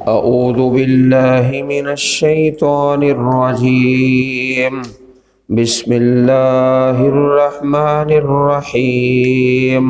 أعوذ بالله من الشيطان الرجيم بسم الله الرحمن الرحيم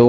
2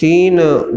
3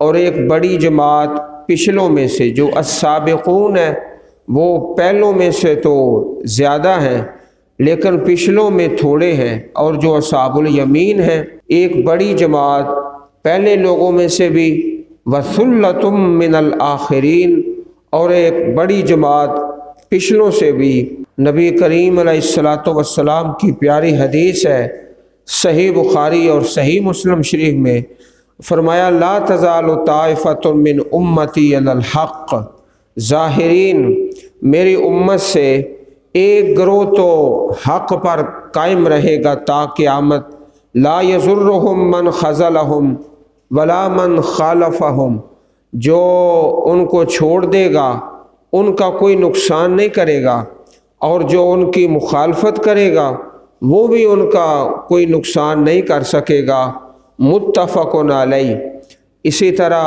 اور ایک بڑی جماعت پچھلوں میں سے، جو السابقون ہے وہ پہلوں میں سے تو زیادہ ہیں لیکن پچھلوں میں تھوڑے ہیں، اور جو اصحاب الیمین ہیں ایک بڑی جماعت پہلے لوگوں میں سے بھی، وَثُلَّةٌ مِّنَ الْآخِرِينَ، اور ایک بڑی جماعت پچھلوں سے بھی۔ نبی کریم علیہ السلام کی پیاری حدیث ہے، صحیح بخاری اور صحیح مسلم شریف میں فرمایا، لا تزال طائفة من امتی علی الحق ظاہرین، میری امت سے ایک گروہ تو حق پر قائم رہے گا تا قیامت، لا یضرهم من خذلهم ولا من خالفهم، جو ان کو چھوڑ دے گا ان کا کوئی نقصان نہیں کرے گا، اور جو ان کی مخالفت کرے گا وہ بھی ان کا کوئی نقصان نہیں کر سکے گا۔ متفق علیہ۔ اسی طرح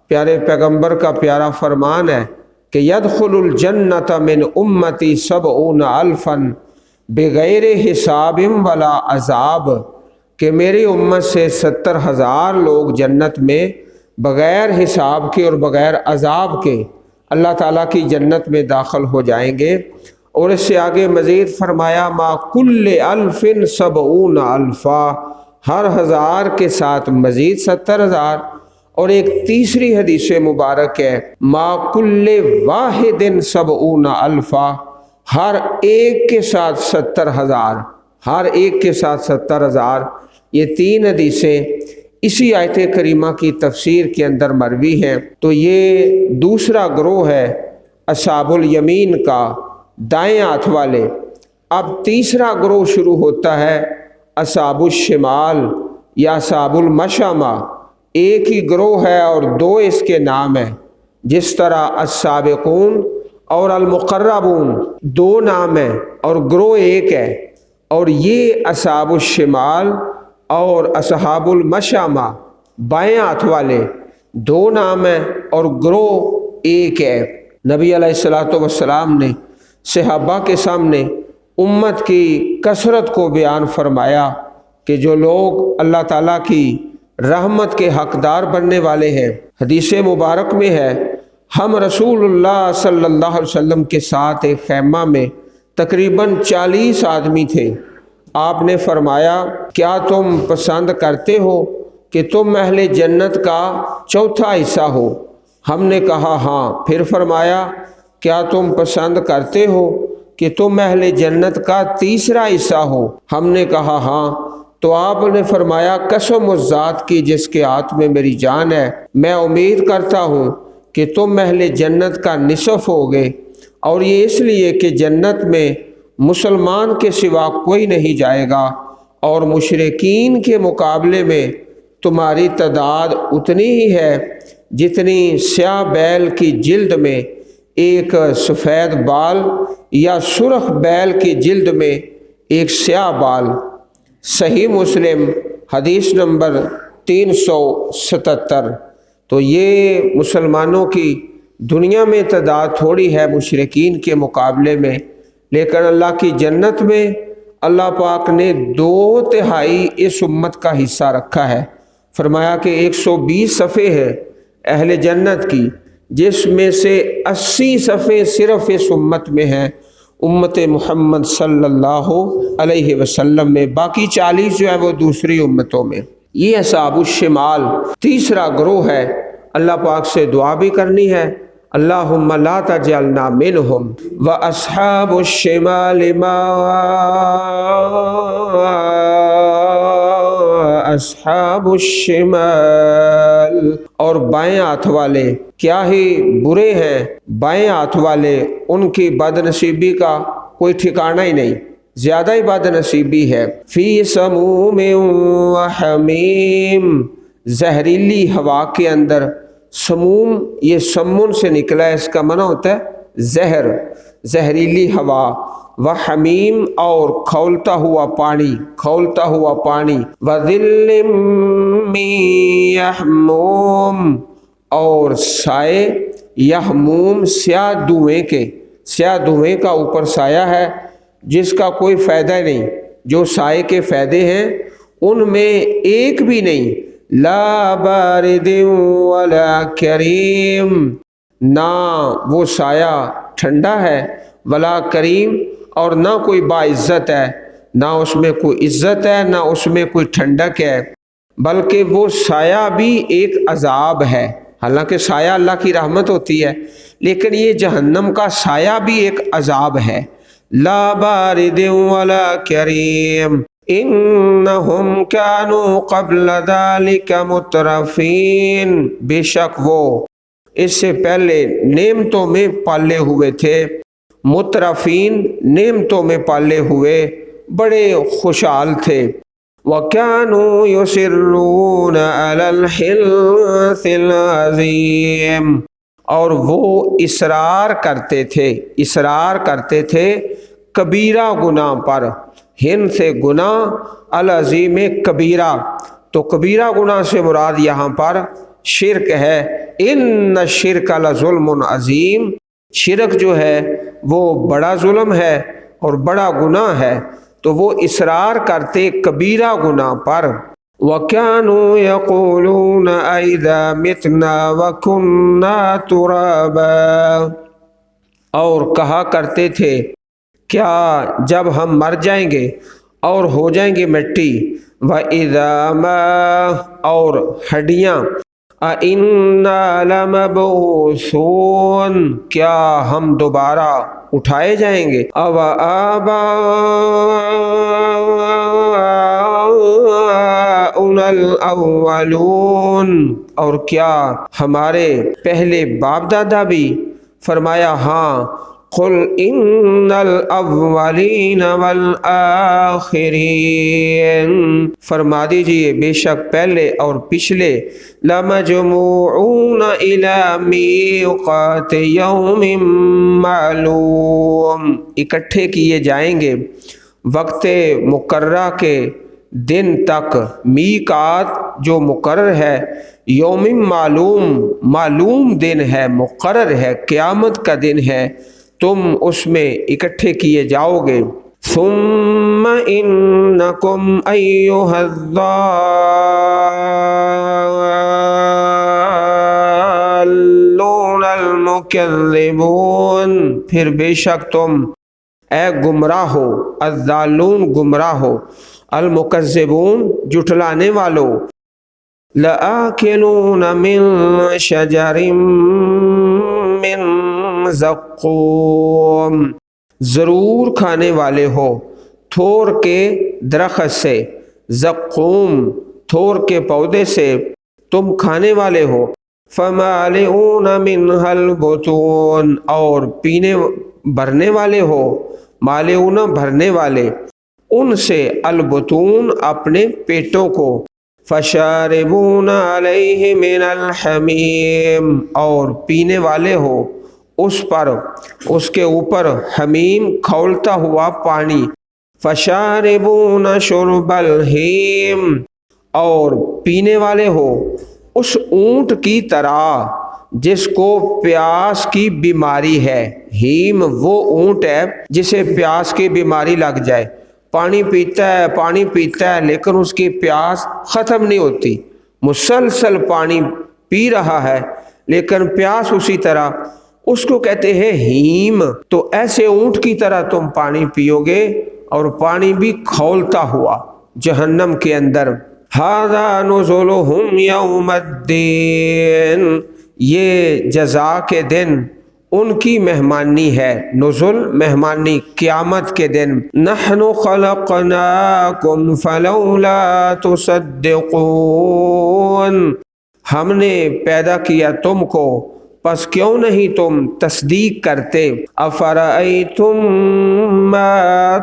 پیارے پیغمبر کا پیارا فرمان ہے کہ یدخل الجنت من امتی 70,000 بغیر حساب ولا عذاب، کہ میری امت سے 70,000 لوگ جنت میں بغیر حساب کے اور بغیر عذاب کے اللہ تعالیٰ کی جنت میں داخل ہو جائیں گے۔ اور اس سے آگے مزید فرمایا، ما کل 1000 70,000، ہر 1000 کے ساتھ مزید 70,000۔ اور ایک تیسری حدیث مبارک ہے، ما کل واحد 70,000، ہر ایک کے ساتھ 70,000، ہر ایک کے ساتھ 70,000۔ یہ تین حدیثیں اسی آیت کریمہ کی تفسیر کے اندر مروی ہیں۔ تو یہ دوسرا گروہ ہے اصحاب الیمین کا، دائیں ہاتھ والے۔ اب تیسرا گروہ شروع ہوتا ہے اصحاب الشمال یا اصحاب المشأمہ، ایک ہی گروہ ہے اور دو اس کے نام ہیں، جس طرح السابقون اور المقربون دو نام ہیں اور گروہ ایک ہے، اور یہ اصحاب الشمال اور اصحاب المشأمہ بائیں ہاتھ والے دو نام ہیں اور گروہ ایک ہے۔ نبی علیہ السلام نے صحابہ کے سامنے امت کی کثرت کو بیان فرمایا کہ جو لوگ اللہ تعالیٰ کی رحمت کے حقدار بننے والے ہیں، حدیث مبارک میں ہے، ہم رسول اللہ صلی اللہ علیہ وسلم کے ساتھ ایک خیمہ میں تقریباً 40 آدمی تھے۔ آپ نے فرمایا، کیا تم پسند کرتے ہو کہ تم اہل جنت کا چوتھا حصہ ہو؟ ہم نے کہا ہاں۔ پھر فرمایا، کیا تم پسند کرتے ہو کہ تم اہل جنت کا تیسرا حصہ ہو؟ ہم نے کہا ہاں۔ تو آپ نے فرمایا، قسم اس ذات کی جس کے ہاتھ میں میری جان ہے، میں امید کرتا ہوں کہ تم اہل جنت کا نصف ہوگے، اور یہ اس لیے کہ جنت میں مسلمان کے سوا کوئی نہیں جائے گا، اور مشرکین کے مقابلے میں تمہاری تعداد اتنی ہی ہے جتنی سیاہ بیل کی جلد میں ایک سفید بال یا سرخ بیل کی جلد میں ایک سیاہ بال۔ صحیح مسلم حدیث نمبر 377۔ تو یہ مسلمانوں کی دنیا میں تعداد تھوڑی ہے مشرکین کے مقابلے میں، لیکن اللہ کی جنت میں اللہ پاک نے 2/3 اس امت کا حصہ رکھا ہے۔ فرمایا کہ 120 صفحے ہیں اہل جنت کی، جس میں سے 80 صفحے صرف اس امت میں ہیں، امت محمد صلی اللہ علیہ وسلم میں، باقی 40 جو ہے وہ دوسری امتوں میں۔ یہ اصحاب الشمال تیسرا گروہ ہے۔ اللہ پاک سے دعا بھی کرنی ہے، اللہم لا تجعلنا منہم واصحاب الشمال ما اصحاب الشمال، اور بائیں ہاتھ والے کیا ہی برے ہیں، بائیں ہاتھ والے ان کی بد نصیبی کا کوئی ٹھکانہ ہی نہیں، زیادہ ہی بد نصیبی ہے۔ فی سموم و حمیم، زہریلی ہوا کے اندر، سموم یہ سمن سے نکلا ہے، اس کا معنی ہوتا ہے زہر، زہریلی ہوا، وحمیم اور کھولتا ہوا پانی، کھولتا ہوا پانی، وظل من یحموم، اور سائے یحموم سیاہ دھوئیں کے، سیاہ دھوئیں کا اوپر سایہ ہے جس کا کوئی فائدہ نہیں، جو سائے کے فائدے ہیں ان میں ایک بھی نہیں، لا بارد ولا کریم، نہ وہ سایہ ٹھنڈا ہے، ولا کریم، اور نہ کوئی باعزت ہے، نہ اس میں کوئی عزت ہے نہ اس میں کوئی ٹھنڈک ہے، بلکہ وہ سایہ بھی ایک عذاب ہے۔ حالانکہ سایہ اللہ کی رحمت ہوتی ہے، لیکن یہ جہنم کا سایہ بھی ایک عذاب ہے۔ لا بارد ولا کریم انہم کانوا قبل ذلک مترفین، بے شک وہ اس سے پہلے نعمتوں میں پالے ہوئے تھے، مترفین نعمتوں میں پالے ہوئے بڑے خوشحال تھے۔ وَكَانُوا يُصِرُّونَ عَلَى الْحِنثِ الْعَظِيمِ، اور وہ اصرار کرتے تھے کبیرہ گناہ پر، ہن سے گناہ، العظیم کبیرہ، تو کبیرہ گناہ سے مراد یہاں پر شرک ہے۔ ان الشرک لظلم عظیم، شرک جو ہے وہ بڑا ظلم ہے اور بڑا گناہ ہے، تو وہ اصرار کرتے کبیرہ گناہ پر۔ وَكَانُوا يَقُولُونَ أَإِذَا مِتْنَا وَكُنَّا تُرَابًا، اور کہا کرتے تھے کیا جب ہم مر جائیں گے اور ہو جائیں گے مٹی، وَإِذَا مَا، اور ہڈیاں، أَإِنَّا لَمَبْعُوثُونَ، کیا ہم دوبارہ اٹھائے جائیں گے، أَوْ آبَاؤُنَا الْأَوَّلُونَ، اور کیا ہمارے پہلے باپ دادا بھی؟ فرمایا ہاں، قُلْ إِنَّ الْأَوَّلِينَ وَالْآخِرِينَ، فرما دیجئے بے شک پہلے اور پچھلے، لَمَجْمُوعُونَ إِلَى مِيقَاتِ يَوْمٍ مَّعْلُومٍ، اکٹھے کیے جائیں گے وقت مقررہ کے دن تک، میقات جو مقرر ہے، یوم معلوم، معلوم دن ہے، مقرر ہے، قیامت کا دن ہے، تم اس میں اکٹھے کیے جاؤ گے۔ ثم انکم ایھا الضالون المکذبون، پھر بے شک تم اے گمراہ ہو، الضالون گمراہ ہو، المکذبون جھٹلانے والو، لآکلون من شجر من زقوم، ضرور کھانے والے ہو تھور کے درخت سے، زقوم تھور کے پودے سے تم کھانے والے ہو، فمالئون منها البطون، اور پینے بھرنے والے ہو، مالئون بھرنے والے، ان سے البطون اپنے پیٹوں کو، فشاربون علیہ من الحمیم، اور پینے والے ہو اس پر، اس کے اوپر حمیم کھولتا ہوا پانی، فشاربون شرب الہیم، اور پینے والے ہو اس اونٹ کی طرح جس کو پیاس کی بیماری ہے۔ ہیم وہ اونٹ ہے جسے پیاس کی بیماری لگ جائے، پانی پیتا ہے لیکن اس کی پیاس ختم نہیں ہوتی، مسلسل پانی پی رہا ہے لیکن پیاس اسی طرح، اس کو کہتے ہیں ہیم۔ تو ایسے اونٹ کی طرح تم پانی پیو گے اور پانی بھی کھولتا ہوا جہنم کے اندر۔ ھذا نزلهم یوم الدین، یہ جزا کے دن ان کی مہمانی ہے، نزل مہمانی قیامت کے دن۔ نحن خلقناکم فلولا تصدقون، ہم نے پیدا کیا تم کو پس کیوں نہیں تم تصدیق کرتے۔ افرأیتم ما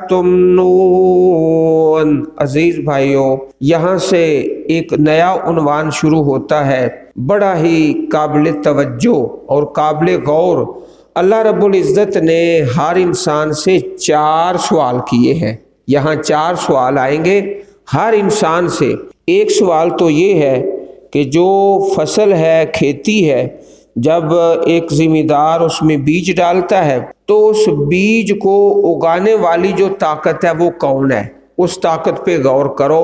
تمنون، عزیز بھائیو یہاں سے ایک نیا عنوان شروع ہوتا ہے، بڑا ہی قابل توجہ اور قابل غور۔ اللہ رب العزت نے ہر انسان سے 4 سوال کیے ہیں، یہاں 4 سوال آئیں گے ہر انسان سے۔ ایک سوال تو یہ ہے کہ جو فصل ہے، کھیتی ہے، جب ایک ذمہ دار اس میں بیج ڈالتا ہے تو اس بیج کو اگانے والی جو طاقت ہے وہ کون ہے، اس طاقت پہ غور کرو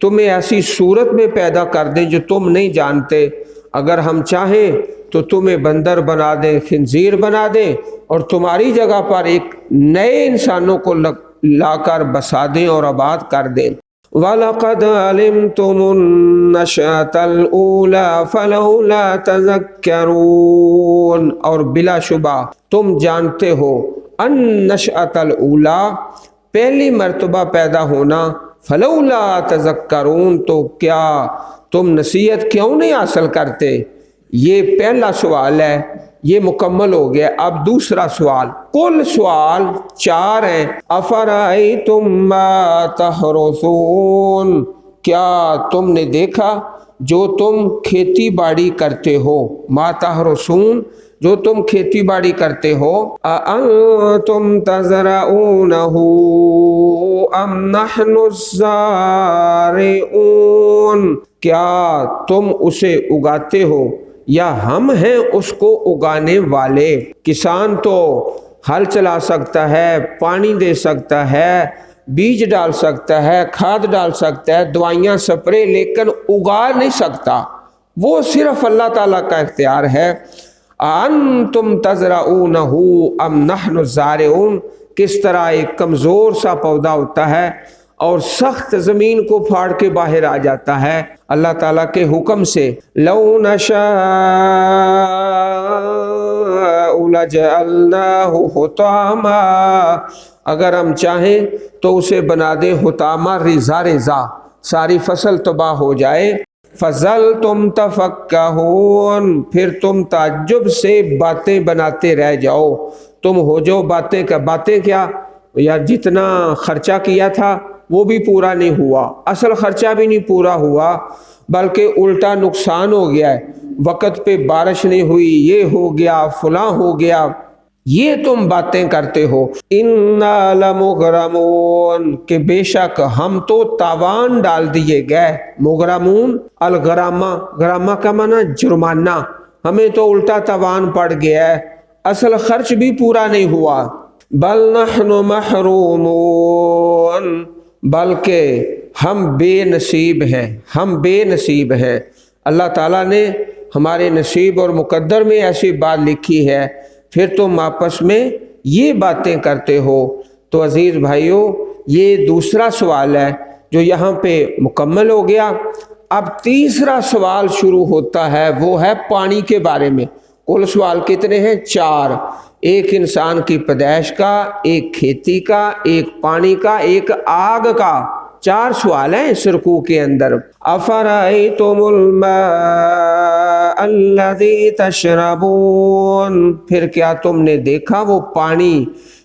تمہیں ایسی صورت میں پیدا کر دیں جو تم نہیں جانتے، اگر ہم چاہیں تو تمہیں بندر بنا دیں، خنزیر بنا دیں، اور تمہاری جگہ پر ایک نئے انسانوں کو لا کر بسا دیں اور آباد کر دیں۔ وَلَقَدْ عَلِمْتُمُ النَّشْأَةَ الْأُولَى فَلَوْلَا تَذَكَّرُونَ، اور بلا شبہ تم جانتے ہو النَّشْأَةَ الْأُولَى، پہلی مرتبہ پیدا ہونا، فَلَوْلَا تَذَكَّرُونَ، تو کیا تم نصیحت کیوں نہیں حاصل کرتے؟ یہ پہلا سوال ہے، یہ مکمل ہو گیا۔ اب دوسرا سوال، کل سوال 4 ہیں۔ افرأیتم ما تحرثون، کیا تم نے دیکھا جو تم کھیتی باڑی کرتے ہو، ما تحرثون، جو تم کھیتی باڑی کرتے ہو، اَأَنتُمْ تَزْرَعُونَهُ أَمْ نَحْنُ الزَّارِعُونَ، کیا تم اسے اگاتے ہو یا ہم ہیں اس کو اگانے والے؟ کسان تو ہل چلا سکتا ہے، پانی دے سکتا ہے، بیج ڈال سکتا ہے، کھاد ڈال سکتا ہے، دوائیاں سپرے، لیکن اگا نہیں سکتا، وہ صرف اللہ تعالیٰ کا اختیار ہے۔ انتم تزرعونہ ام نحن الزارعون، کس طرح ایک کمزور سا پودا ہوتا ہے اور سخت زمین کو پھاڑ کے باہر آ جاتا ہے اللہ تعالیٰ کے حکم سے۔ لو نشاء لجعلناہ حطاما، اگر ہم چاہیں تو اسے بنا دیں حطاما، ریزہ ریزہ، ساری فصل تباہ ہو جائے۔ فظلتم تفکہون، پھر تم تعجب سے باتیں بناتے رہ جاؤ، تم ہو جو باتیں کا باتیں کیا، یا جتنا خرچہ کیا تھا وہ بھی پورا نہیں ہوا، اصل خرچہ بھی نہیں پورا ہوا، بلکہ الٹا نقصان ہو گیا ہے، وقت پہ بارش نہیں ہوئی، یہ ہو گیا، فلاں ہو گیا، یہ تم باتیں کرتے ہو۔ اِنَّا لَمُغْرَمُونَ، کہ بے شک ہم تو تاوان ڈال دیے گئے۔ مغرمون الغرامہ، غرامہ کا معنی جرمانہ، ہمیں تو الٹا تاوان پڑ گیا ہے، اصل خرچ بھی پورا نہیں ہوا۔ بل نحن محرومون، بلکہ ہم بے نصیب ہیں، ہم بے نصیب ہیں۔ اللہ تعالیٰ نے ہمارے نصیب اور مقدر میں ایسی بات لکھی ہے، پھر تم آپس میں یہ باتیں کرتے ہو۔ تو عزیز بھائیو، یہ دوسرا سوال ہے جو یہاں پہ مکمل ہو گیا۔ اب تیسرا سوال شروع ہوتا ہے، وہ ہے پانی کے بارے میں۔ کل سوال کتنے ہیں؟ 4، ایک انسان کی پیدائش کا، ایک کھیتی کا، ایک پانی کا، ایک آگ کا، 4 سوال ہیں اس رکوع کے اندر۔ افرأیتم الماء الذی تشربون، پھر کیا تم نے دیکھا وہ پانی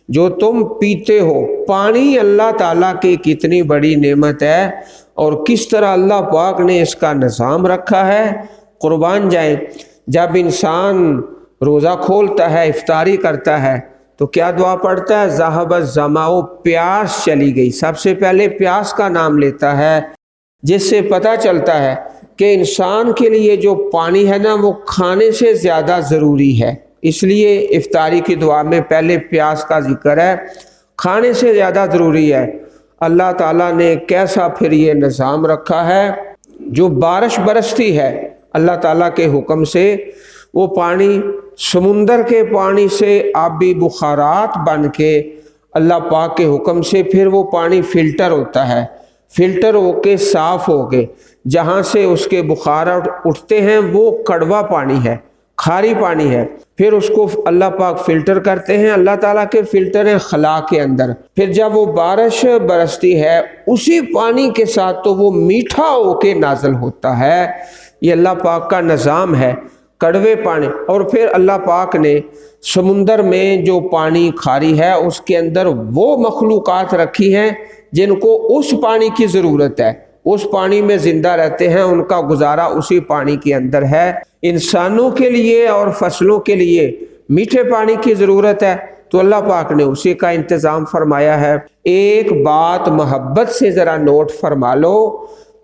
جو تم پیتے ہو؟ پانی اللہ تعالیٰ کی کتنی بڑی نعمت ہے اور کس طرح اللہ پاک نے اس کا نظام رکھا ہے۔ قربان جائیں، جب انسان روزہ کھولتا ہے، افطاری کرتا ہے، تو کیا دعا پڑھتا ہے؟ ذہب الظمأ، پیاس چلی گئی، سب سے پہلے پیاس کا نام لیتا ہے، جس سے پتہ چلتا ہے کہ انسان کے لیے جو پانی ہے نا وہ کھانے سے زیادہ ضروری ہے، اس لیے افطاری کی دعا میں پہلے پیاس کا ذکر ہے، کھانے سے زیادہ ضروری ہے۔ اللہ تعالیٰ نے کیسا پھر یہ نظام رکھا ہے، جو بارش برستی ہے اللہ تعالیٰ کے حکم سے، وہ پانی سمندر کے پانی سے آبی بخارات بن کے اللہ پاک کے حکم سے پھر وہ پانی فلٹر ہوتا ہے، فلٹر ہو کے صاف ہو کے جہاں سے اس کے بخارات اٹھتے ہیں وہ کڑوا پانی ہے، کھاری پانی ہے، پھر اس کو اللہ پاک فلٹر کرتے ہیں، اللہ تعالیٰ کے فلٹر ہیں خلا کے اندر، پھر جب وہ بارش برستی ہے اسی پانی کے ساتھ تو وہ میٹھا ہو کے نازل ہوتا ہے۔ یہ اللہ پاک کا نظام ہے، کڑوے پانی۔ اور پھر اللہ پاک نے سمندر میں جو پانی کھاری ہے اس کے اندر وہ مخلوقات رکھی ہیں جن کو اس پانی کی ضرورت ہے، اس پانی میں زندہ رہتے ہیں، ان کا گزارا اسی پانی کے اندر ہے۔ انسانوں کے لیے اور فصلوں کے لیے میٹھے پانی کی ضرورت ہے تو اللہ پاک نے اسی کا انتظام فرمایا ہے۔ ایک بات محبت سے ذرا نوٹ فرما لو،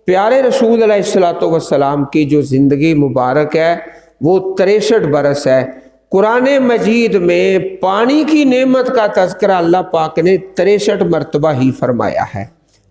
پیارے رسول علیہ السلام کی جو زندگی مبارک ہے وہ 63 برس ہے۔ قرآن مجید میں پانی کی نعمت کا تذکرہ اللہ پاک نے 63 مرتبہ ہی فرمایا ہے۔